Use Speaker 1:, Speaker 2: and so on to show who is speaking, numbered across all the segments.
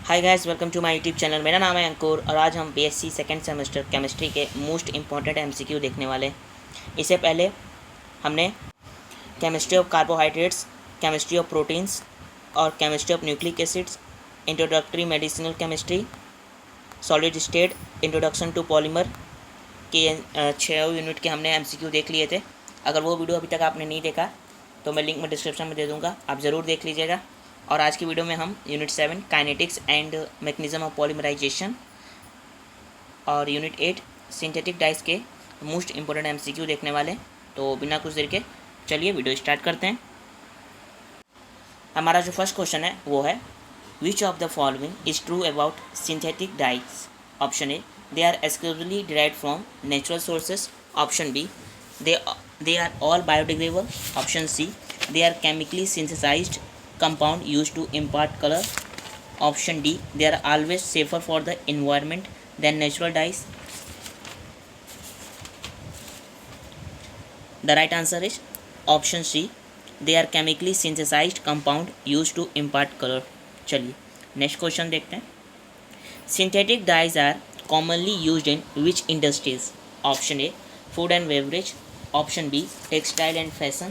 Speaker 1: Hi guys, welcome to my YouTube channel. मेरा नाम है अंकुर और आज हम बीएससी सेकेंड सेमेस्टर केमिस्ट्री के मोस्ट इंपॉर्टेंट एमसीक्यू देखने वाले। इससे पहले हमने chemistry of carbohydrates, chemistry of proteins और chemistry of nucleic acids, introductory medicinal chemistry, solid state, introduction to polymer के 6 यूनिट के हमने एमसीक्यू देख लिए थे। अगर वो वीडियो अभी तक आपने नहीं देखा तो मैं लिंक में डिस्क्रिप्शन में दे दूँगा, आप ज़रूर देख लीजिएगा। और आज की वीडियो में हम unit 7 kinetics and mechanism of polymerisation और यूनिट 8 सिंथेटिक डाइस के मोस्ट इंपॉर्टेंट एमसीक्यू देखने वाले। तो बिना कुछ देर के चलिए वीडियो स्टार्ट करते हैं। हमारा जो फर्स्ट क्वेश्चन है वो है, which of the following is true about synthetic dyes? Option A, they are exclusively derived from natural sources. Option B, they are all biodegradable. Option C, they are chemically synthesized compound used to impart color. Option D, they are always safer for the environment than natural dyes. The right answer is option C, they are chemically synthesized compound used to impart color. चलिए next question देखते हैं। Synthetic dyes are commonly used in which industries? Option A, food and beverage. Option B, textile and fashion.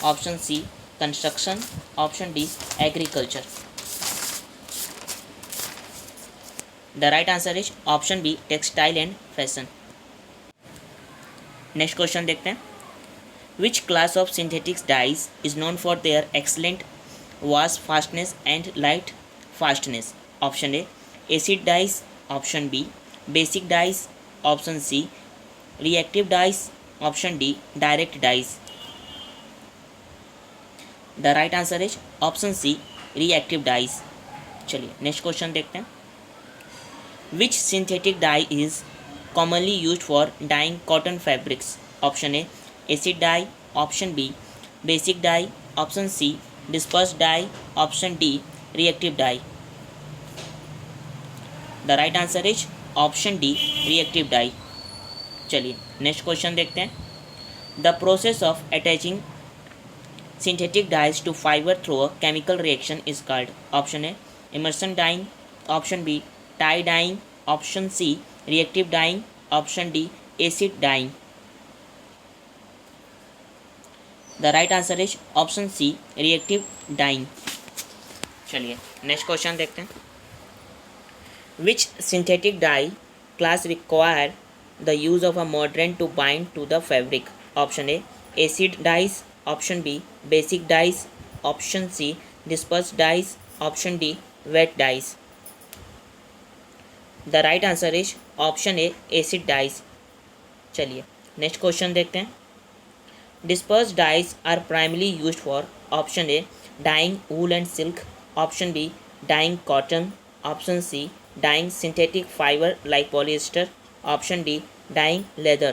Speaker 1: Option C, construction. Option D, agriculture. The right answer is option B, textile and fashion. Next question देखते हैं। Which class of synthetic dyes is known for their excellent wash fastness and light fastness? Option A, acid dyes. Option B, basic dyes. Option C, reactive dyes. Option D, direct dyes. The right answer is option C, reactive dyes. चलिए next question देखते हैं। Which synthetic dye is commonly used for dyeing cotton fabrics? Option A, acid dye. Option B, basic dye. Option C, dispersed dye. Option D, reactive dye. The right answer is option D, reactive dye. चलिए next question देखते हैं। The process of attaching synthetic dyes to fibre through a chemical reaction is called. Option A, immersion dyeing. Option B, tie dyeing. Option C, reactive dyeing. Option D, acid dyeing. The right answer is option C, reactive dyeing. चलिए next question देखते हैं। Which synthetic dye class require the use of a mordant to bind to the fabric? Option A, acid dyes. Option B, basic dyes. Option C, dispersed dyes. Option D, wet dyes. The right answer is option A, acid dyes. चलिए next question देखते हैं। Dispersed dyes are primarily used for option A, dyeing wool and silk. Option B, dyeing cotton. Option C, dyeing synthetic fiber like polyester. Option D, dyeing leather.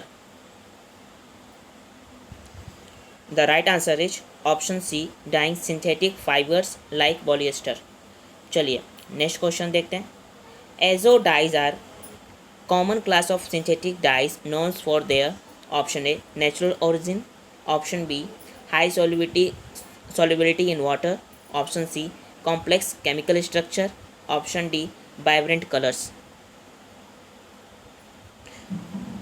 Speaker 1: The right answer is option C, dyeing synthetic fibers like polyester. चलिए next question देखते हैं। Azo dyes are common class of synthetic dyes known for their option A, natural origin. Option B, high solubility in water. Option C, complex chemical structure. Option D, vibrant colors.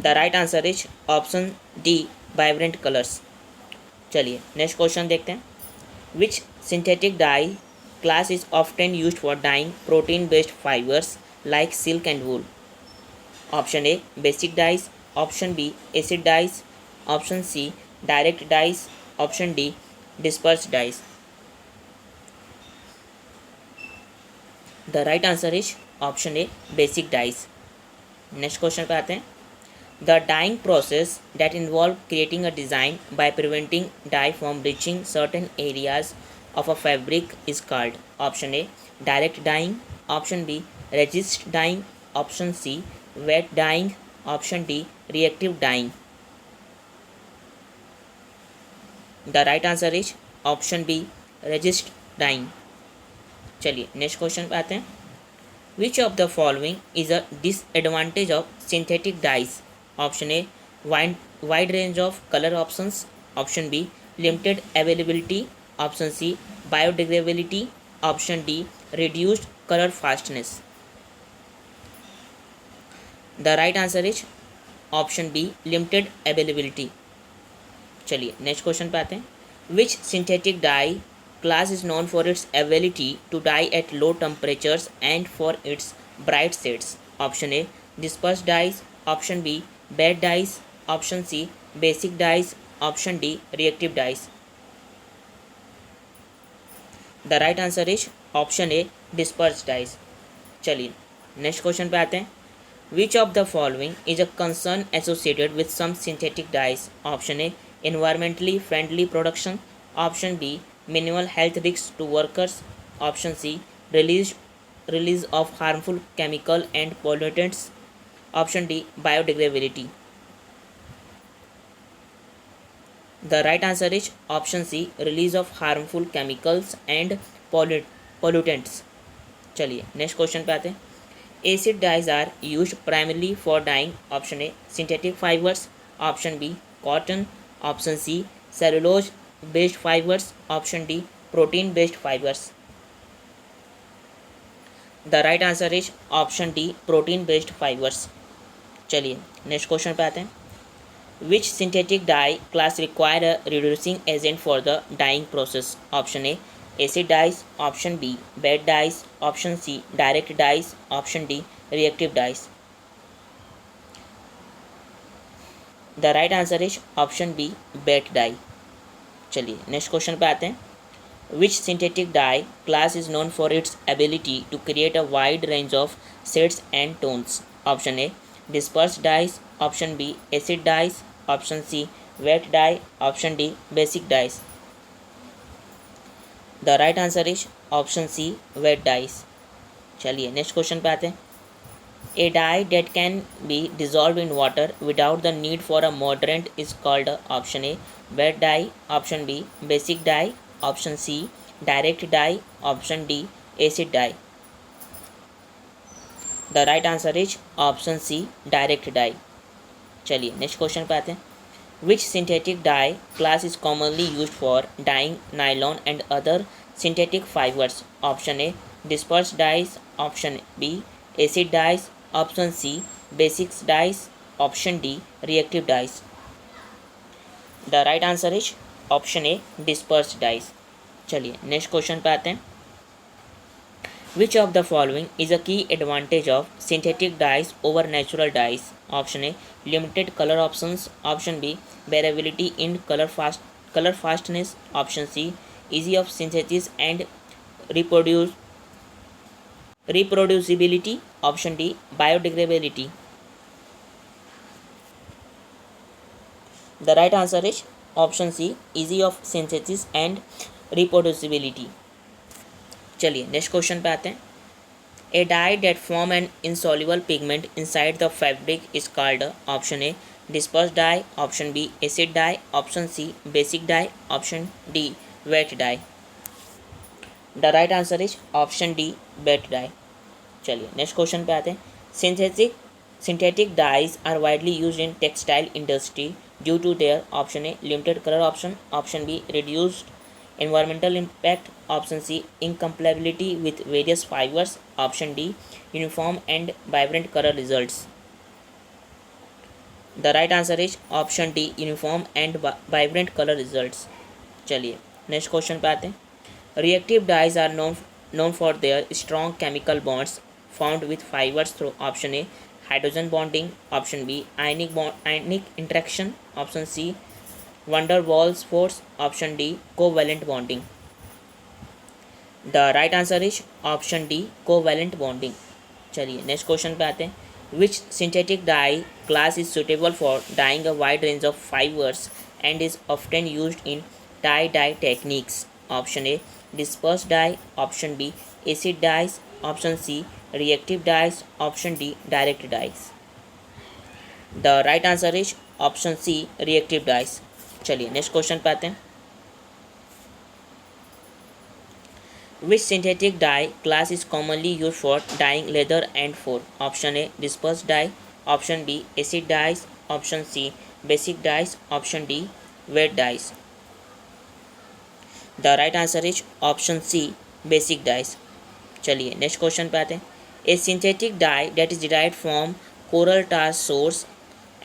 Speaker 1: The right answer is option D, vibrant colours. चलिए next question देखते हैं। Which synthetic dye class is often use for dyeing protein based fibres like silk and wool? Option A, basic dyes. Option B, acid dyes. Option C, direct dyes. Option D, disperse dyes. The right answer is option A, basic dyes. Next question पे आते हैं। The dyeing process that involve creating a design by preventing dye from reaching certain areas of a fabric is called. Option A, direct dyeing. Option B, resist dyeing. Option C, wet dyeing. Option D, reactive dyeing. The right answer is option B, resist dyeing. चलिए next question पे आते हैं। Which of the following is a disadvantage of synthetic dyes? Option A, wide range of color options. Option B, limited availability. Option C, biodegradability. Option D, reduced color fastness. The right answer is option B limited availability. चलिए next question पे आते हैं. Which synthetic dye class is known for its ability to dye at low temperatures and for its bright shades. Option A disperse dyes, option B vat dyes, option C basic dyes, option D reactive dyes. The right answer is option A disperse dyes. चलिए next question पे आते हैं. Which of the following is a concern associated with some synthetic dyes? Option A environmentally friendly production, option B minimal health risks to workers, option C release of harmful chemical and pollutants, option D biodegradability. The right answer is option C release of harmful chemicals and pollutants. चलिए next question पे आते हैं. Acid dyes are used primarily for dyeing. Option A synthetic fibers, option B cotton, option C cellulose based fibers, option D protein based fibers. The right answer is option D protein based fibers. चलिए next question पे आते हैं. Which synthetic dye class require a reducing agent for the dyeing process? Option A acid dyes, option B bed dyes, option C direct dyes, option D reactive dyes. The right answer is option B bed dye. चलिए next question पे आते हैं. Which synthetic dye class is known for its ability to create a wide range of shades and tones? Option A dispersed dyes, option B acid dyes, option C wet dye, option D basic dyes. The right answer is option C vat dyes. चलिए next question पे आते हैं. A dye that can be dissolve in water without the need for a mordant is called. Option A vat dye, option B basic dye, option C direct dye, option D acid dye. The right answer is option C direct dye. चलिए next question पे आते हैं. Which synthetic dye class is commonly used for dyeing nylon and other synthetic fibers? Option A dispersed dyes, option B acid dyes, option C basic dyes, option D reactive dyes. The right answer is option A dispersed dyes. चलिए next question पे आते हैं. Which of the following is a key advantage of synthetic dyes over natural dyes? Option A limited color options, option B variability in color fastness, option C easy of synthesis and reproducibility, option D biodegradability. The right answer is option C easy of synthesis and reproducibility. चलिए next question पे आते हैं. A dye that form an insoluble pigment inside the fabric is called. Option A dispersed dye, option B acid dye, option C basic dye, option D wet dye. The right answer is option D wet dye. चलिए next question पे आते हैं. Synthetic dyes are widely used in textile industry due to their option A limited color option, option B reduced environmental impact, option C incompatibility with various fibers, option D uniform and vibrant color results. The right answer is option D uniform and vibrant color results. चलिए next question पे आते हैं. Reactive dyes are known for their strong chemical bonds found with fibers through option A hydrogen bonding, option B ionic interaction, option C van der Waals force, option D covalent bonding. The right answer is option D covalent bonding. चलिए next question पे आते हैं. Which synthetic dye class is suitable for dyeing a wide range of fibers and is often used in tie-dye techniques? Option A dispersed dye, option B acid dyes, option C reactive dyes, option D direct dyes. The right answer is option C reactive dyes. चलिए next question पे आते हैं. Which synthetic dye class is commonly used for dyeing leather and fur? Option A dispersed dye, option B acid dyes, option C basic dyes, option D wet dyes. The right answer is option C basic dyes. चलिए next question पे आते हैं। A synthetic dye that is derived from coal tar source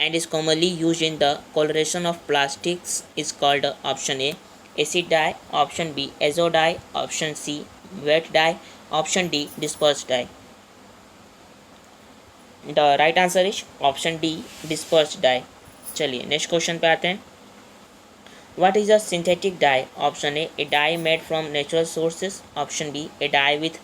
Speaker 1: and is commonly used in the coloration of plastics is called option A acid dye, option B azo dye, option C wet dye, option D dispersed dye. The right answer is option D dispersed dye. चलिए next question पे आते हैं। What is a synthetic dye? Option A dye made from natural sources, option B a dye with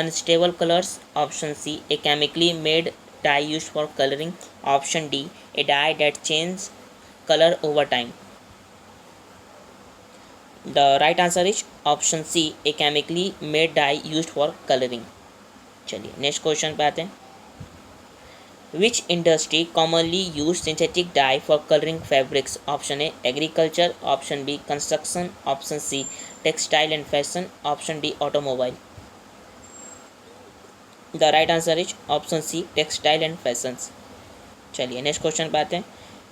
Speaker 1: unstable colors, option C a chemically made dye used for coloring, option D a dye that changes color over time. The right answer is option C a chemically made dye used for coloring. चलिए next question पे आते हैं। Which industry commonly use synthetic dye for coloring fabrics? Option A agriculture, option B construction, option C textile and fashion, option D automobile. The right answer is option C textile and fashions. चलिए next question पे आते हैं।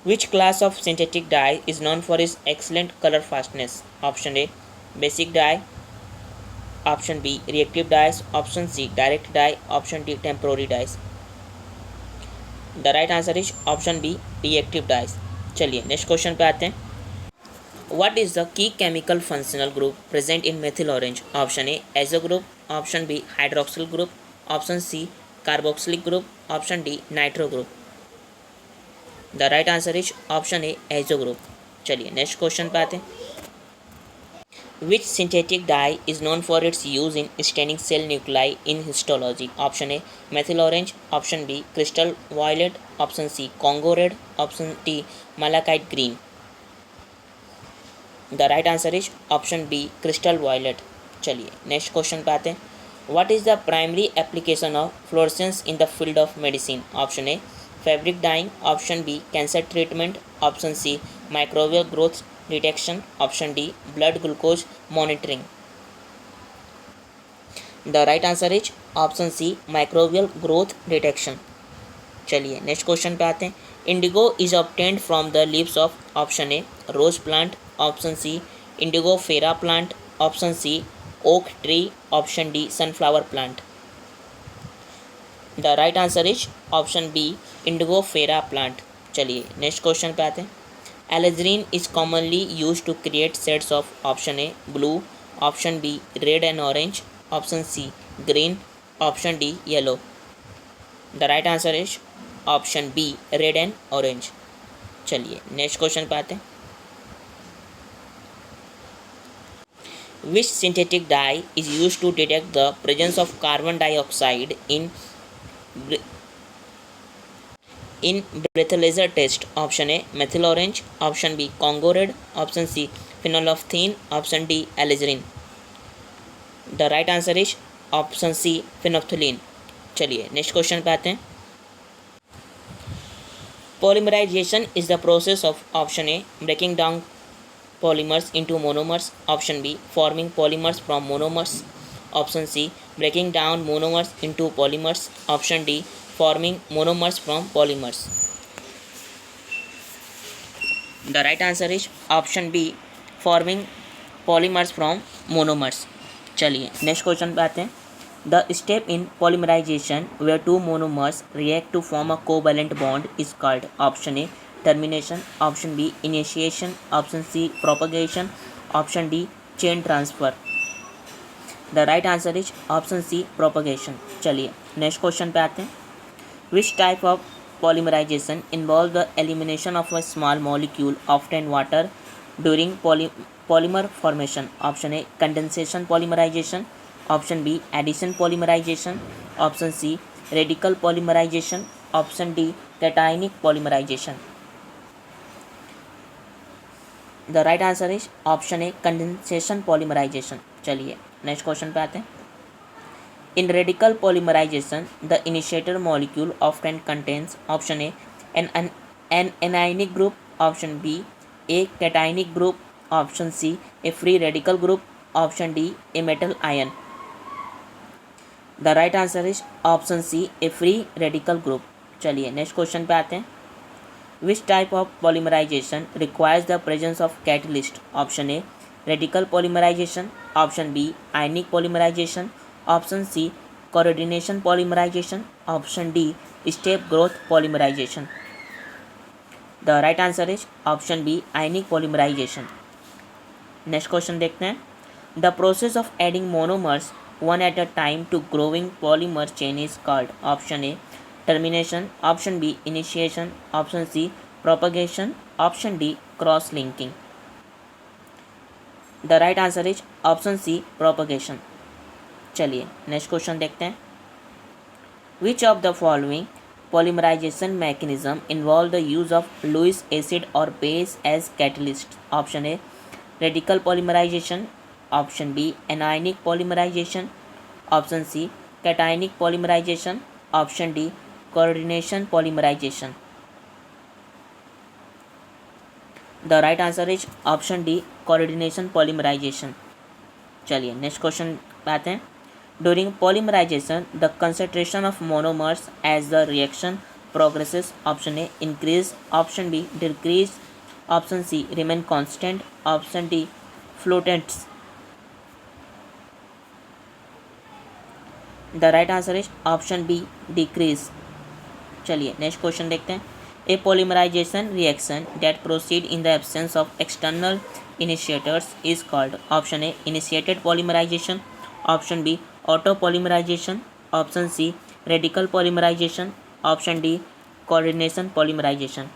Speaker 1: Which class of synthetic dye is known for its excellent color fastness? Option A basic dye, option B reactive dyes, option C direct dye, option D temporary dyes. The right answer is option B reactive dyes. चलिए next question पे आते हैं। What is the key chemical functional group present in methyl orange? Option A azo group, option B hydroxyl group, option C carboxylic group, option D nitro group. The right answer is option A azo group. चलिए next question पे आते हैं। Which synthetic dye is known for its use in staining cell nuclei in histology? Option A methyl orange, option B crystal violet, option C Congo red, option D malachite green. The right answer is option B crystal violet. चलिए next question पे आते हैं। What is the primary application of fluorescence in the field of medicine? Option A fabric dyeing, option B cancer treatment, option C microbial growth detection, option D blood glucose monitoring. The right answer is option C microbial growth detection. चलिए next question पे आते हैं। Indigo is obtained from the leaves of option A rose plant, option C indigofera plant, option C oak tree, option D sunflower plant. The right answer is option B indigofera plant. चलिए next question पे आते हैं. Alizarin is commonly use to create shades of option A blue, option B red and orange, option C green, option D yellow. The right answer is option B red and orange. चलिए next question पे आते हैं. Which synthetic dye is used to detect the presence of carbon dioxide in breathalyzer test? Option A methyl orange, option B Congo red, option C phenolphthalein, option D alizarin. The right answer is option C phenolphthalein. चलिए next question पे आते हैं. Polymerization is the process of option A breaking down polymers into monomers, option B forming polymers from monomers, option C breaking down monomers into polymers, option D forming monomers from polymers. The right answer is option B forming polymers from monomers. चलिए next question पे आते हैं. The step in polymerization where two monomers react to form a covalent bond is called option A termination, option B initiation, option C propagation, option D chain transfer. The right answer is option C propagation. चलिए next question पे आते हैं. Which type of polymerization involves the elimination of a small molecule, often water, during polymer formation? Option A condensation polymerization, option B addition polymerization, option C radical polymerization, option D cationic polymerization. The right answer is option A condensation polymerization. चलिए next question पे आते हैं. In radical polymerization, the initiator molecule often contains option A an anionic group, option B a cationic group, option C a free radical group, option D a metal ion. The right answer is option C a free radical group. चलिए next question पे आते हैं. Which type of polymerization requires the presence of catalyst? Option A radical polymerization, option B ionic polymerization, option C coordination polymerization, option D step growth polymerization. The right answer is option B ionic polymerization. Next question देखते हैं. The process of adding monomers one at a time to growing polymer chain is called. Option A termination, option B initiation, option C propagation, option D cross linking. The right answer is option C propagation. चलिए next question देखते हैं. Which of the following polymerization mechanism involve the use of Lewis acid or base as catalyst. Option A radical polymerization, option B anionic polymerization, option C cationic polymerization, option D coordination polymerization. The right answer is option D coordination polymerization. चलिए next question आते हैं. During polymerization, the concentration of monomers as the reaction progresses, option A increase, option B decrease, option C remain constant, option D fluctuates. The right answer is option B decrease. चलिए next question देखते हैं. A polymerization reaction that proceed in the absence of external initiators is called. Option A initiated polymerization, option B auto polymerization, option C radical polymerization, option D coordination polymerization.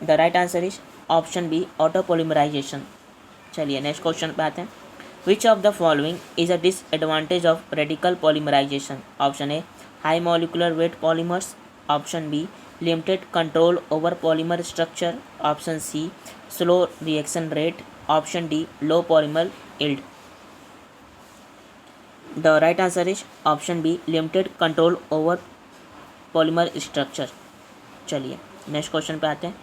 Speaker 1: The right answer is option B auto polymerization. चलिए next question पे आते हैं. Which of the following is a disadvantage of radical polymerization? Option A high molecular weight polymers, option B limited control over polymer structure, option C slow reaction rate, option D low polymer yield. The right answer is option B limited control over polymer structure. चलिए next question पे आते हैं.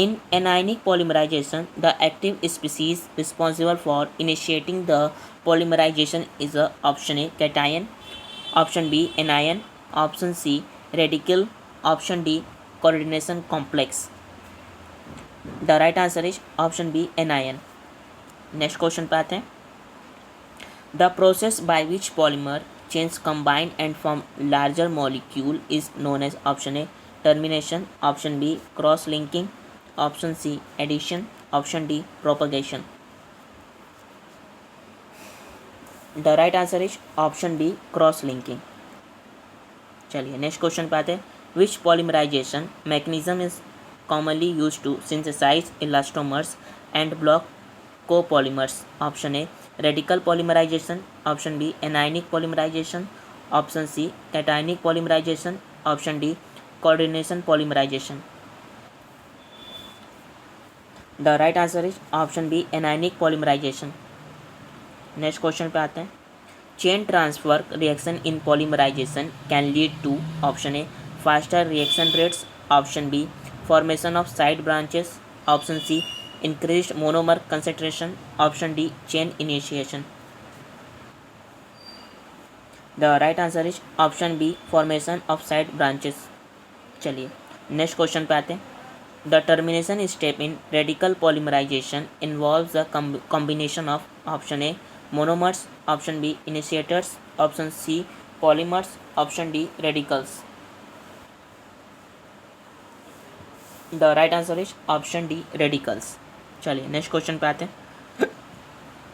Speaker 1: In anionic polymerization, the active species responsible for initiating the polymerization is a option A cation, option B anion, option C radical, option D coordination complex. The right answer is option B anion. Next question पे आते हैं. The process by which polymer chains combine and form larger molecule is known as. Option A termination, option B cross linking, option C addition, option D propagation. The right answer is option B cross linking. चलिए next question पे आते हैं. Which polymerisation mechanism is commonly use to synthesise elastomers and block copolymers? Option A radical polymerization, option B anionic polymerization, option C cationic polymerization, option D coordination polymerization. The right answer is option B anionic polymerization. Next question पे आते हैं. Chain transfer reaction in polymerization can lead to. Option A faster reaction rates, option B formation of side branches, option C increased monomer concentration, option D chain initiation. The right answer is option B formation of side branches. चलिए next question पे आते हैं. The termination step in radical polymerization involves the combination of option A monomers, option B initiators, option C polymers, option D radicals. The right answer is option D radicals. चलिए next question पे आते हैं.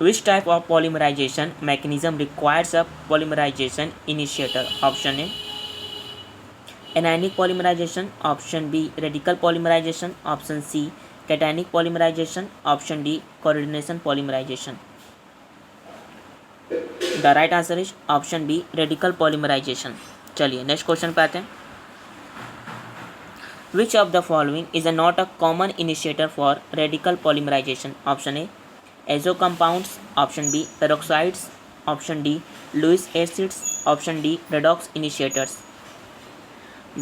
Speaker 1: Which type of polymerization mechanism requires a polymerization initiator? Option A anionic polymerization, option B radical polymerization, option C cationic polymerization, option D coordination polymerization. The right answer is option B radical polymerization. चलिए next question पे आते हैं. Which of the following is not a common initiator for radical polymerization? Option A azo compounds, option B peroxides, option D Lewis acids, option D redox initiators.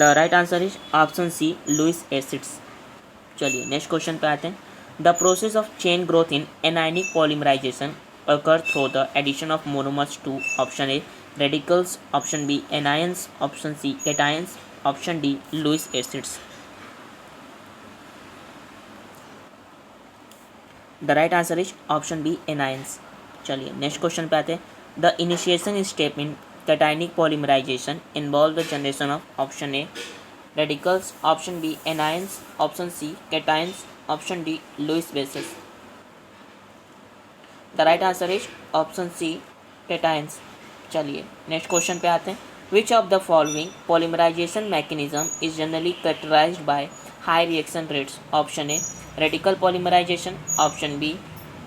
Speaker 1: The right answer is option C Lewis acids. चलिए next question पे आते हैं. The process of chain growth in anionic polymerization occurs through the addition of monomers to. Option A radicals, option B anions, option C cations, option D Lewis acids. The right answer is option B anions. चलिए next question पे आते हैं. The initiation step in cationic polymerization involves the generation of option A radicals, option B anions, option C cations, option D Lewis bases. The right answer is option C cations. चलिए next question पे आते हैं. Which of the following polymerization mechanism is generally characterized by high reaction rates? Option A radical polymerization, option B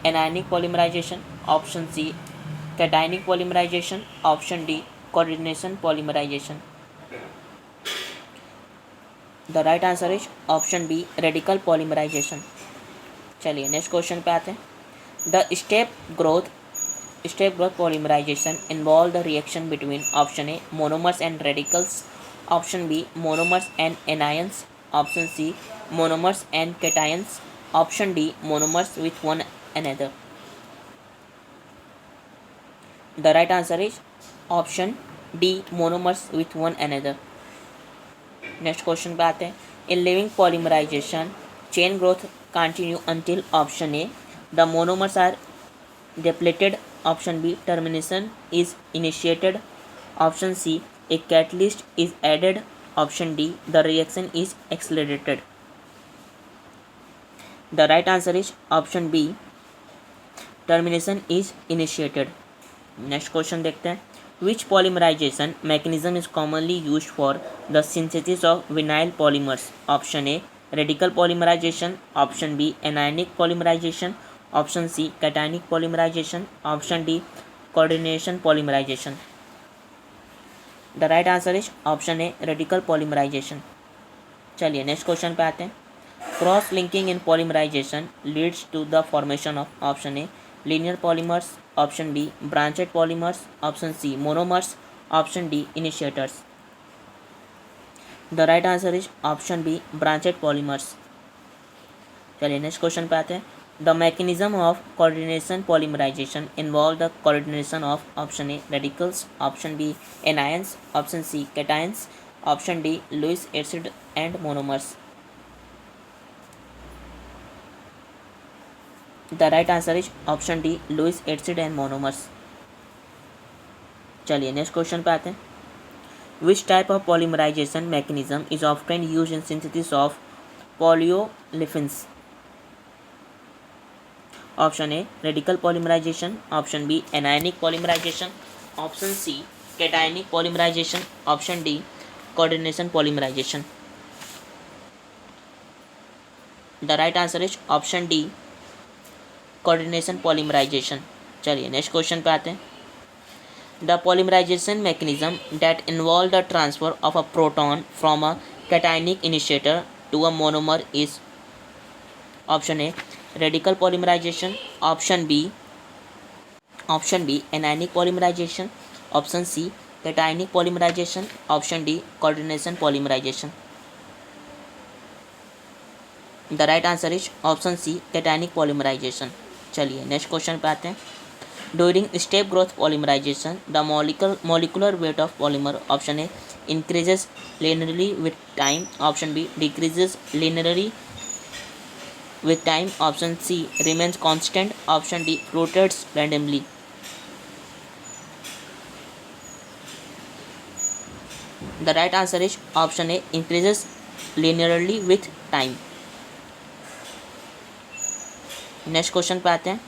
Speaker 1: anionic polymerization, option C cationic polymerization, option D coordination polymerization. The right answer is option B radical polymerization. चलिए next question पे आते हैं. The step growth polymerization involve the reaction between option A monomers and radicals, option B monomers and anions, option C monomers and cations, option D monomers with one another. The right answer is option D monomers with one another. Next question पे आते हैं. In living polymerization chain growth continue until option A the monomers are depleted, option B termination is initiated, option C a catalyst is added, option D the reaction is accelerated. The right answer is option B termination is initiated. Next question देखते हैं. Which polymerization mechanism is commonly used for the synthesis of vinyl polymers? Option A radical polymerization, option B anionic polymerization, option C cationic polymerization, option D coordination polymerization. The right answer is option A radical polymerization. चलिए next question पे आते हैं. Cross linking in polymerization leads to the formation of option A linear polymers, option B branched polymers, option C monomers, option D initiators. The right answer is option B branched polymers. चलिए next question पे आते हैं. The mechanism of coordination polymerization involve the coordination of option A radicals, option B anions, option C cations, option D Lewis acid and monomers. The right answer is option D Lewis acid and monomers. चलिए next question पे आते हैं. Which type of polymerization mechanism is often used in synthesis of polyolefins? Option A radical polymerization, option B anionic polymerization, option C cationic polymerization, option D coordination polymerization. The right answer is option D coordination polymerization. चलिए next question पे आते हैं. The polymerization mechanism that involve the transfer of a proton from a cationic initiator to a monomer is option A radical polymerization, option B anionic polymerization, option C cationic polymerization, option D coordination polymerization. The right answer is option C cationic polymerization. चलिए next question पे आते हैं. During step growth polymerization, the molecular weight of polymer option A increases linearly with time, option B decreases linearly with time, option C remains constant, option D rotates randomly. The right answer is option A increases linearly with time. Next question पे आते हैं.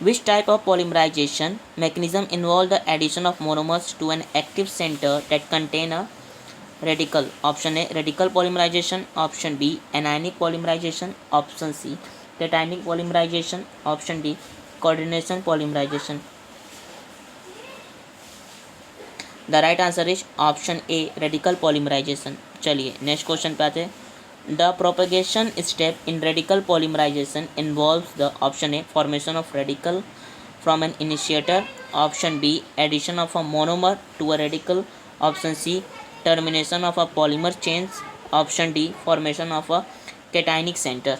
Speaker 1: Which type of polymerization mechanism involve the addition of monomers to an active center that contain a radical? Option A radical polymerization, option B anionic polymerization, option C cationic polymerization, option D coordination polymerization. The right answer is option A radical polymerization. चलिए next question पे आते हैं. The propagation step in radical polymerization involves the option A formation of radical from an initiator, option B addition of a monomer to a radical, option C termination of a polymer chains, option D formation of a cationic center.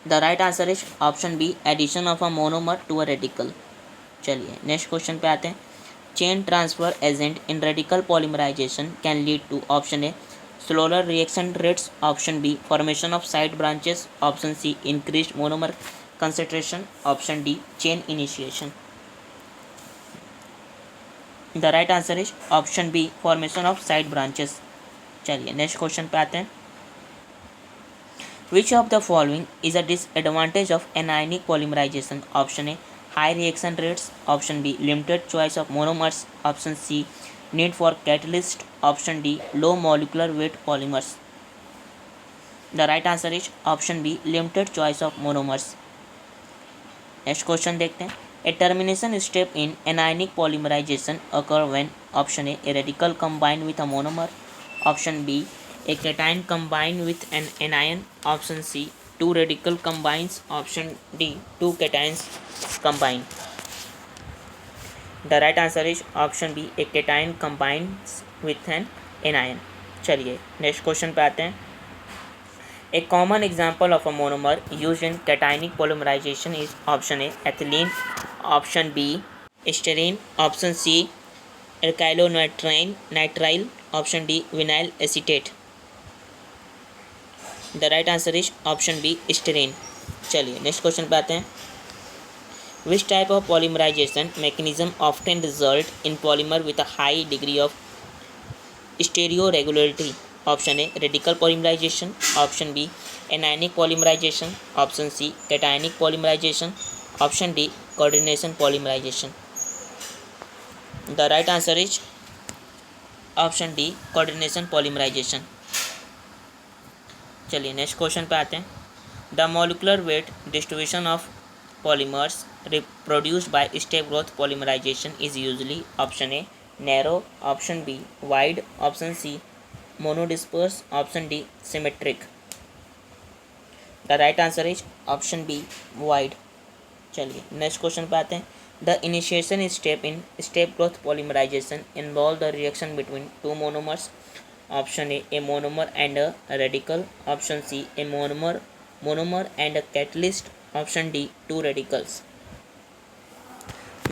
Speaker 1: The right answer is option B addition of a monomer to a radical. चलिए next question पे आते हैं. Chain transfer agent in radical polymerization can lead to option A slower reaction rates, option B, formation of side branches, option C, increased monomer concentration, option D, chain initiation. The right answer is option B, formation of side branches. चलिए next question पे आते हैं. Which of the following is a disadvantage of anionic polymerization? Option A, high reaction rates, option B, limited choice of monomers, option C, need for catalyst, option D, low molecular weight polymers. The right answer is option B, limited choice of monomers. Next question देखते हैं. A termination step in anionic polymerization occur when option A, a radical combined with a monomer, option B, a cation combined with an anion, option C, two radical combines, option D, two cations combine. The right answer is option B, a cation combines with an anion. चलिए next question पे आते हैं. A common example of a monomer used in cationic polymerization is option A, ethylene, option B, styrene, option C, alkylonitrile, option D, vinyl acetate. The right answer is option B, styrene. चलिए next question पे आते हैं. Which type of polymerization mechanism often result in polymer with a high degree of stereoregularity? Option A, radical polymerization, option B, anionic polymerization, option C, cationic polymerization, option D, coordination polymerization. The right answer is option D, coordination polymerization. चलिए next question पे आते हैं. The molecular weight distribution of polymers produced by step growth polymerization is usually option A, narrow, option B, wide, option C, monodisperse, option D, symmetric. The right answer is option B, wide. चलिए next question पे आते हैं. The initiation step in step growth polymerization involve the reaction between two monomers. Option A monomer and a radical. Option C, a monomer and a catalyst. Option D, two radicals.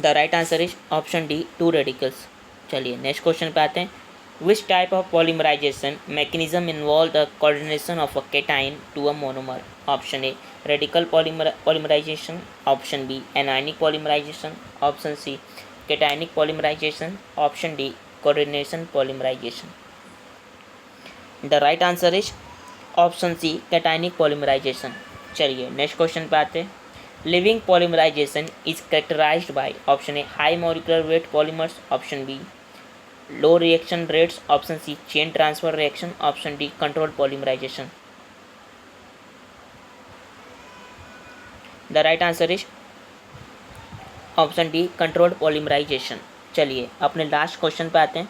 Speaker 1: The right answer is option D, two radicals. चलिए next question पे आते हैं. Which type of polymerization mechanism involve the coordination of a cation to a monomer? Option A, radical polymerization, option B, anionic polymerization, option C, cationic polymerization, option D, coordination polymerization. The right answer is option C, cationic polymerization. चलिए next question पे आते हैं. Living polymerization is characterized by option A, high molecular weight polymers, option B, low reaction rates, option C, chain transfer reaction, option D, controlled polymerization. The right answer is option D, controlled polymerization. चलिए अपने last question पे आते हैं.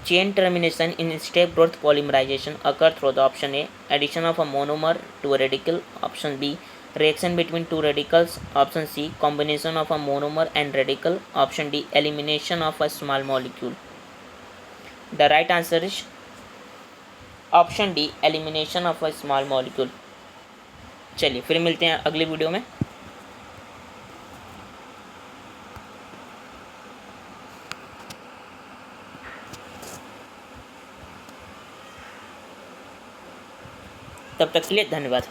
Speaker 1: Chain termination in step growth polymerization occur through the option A, addition of a monomer to a radical, option B, reaction between two radicals, option C, combination of a monomer and radical, option D, elimination of a small molecule. The right answer is option D, elimination of a small molecule. चलिए फिर मिलते हैं अगली video में. तब तक के लिए धन्यवाद.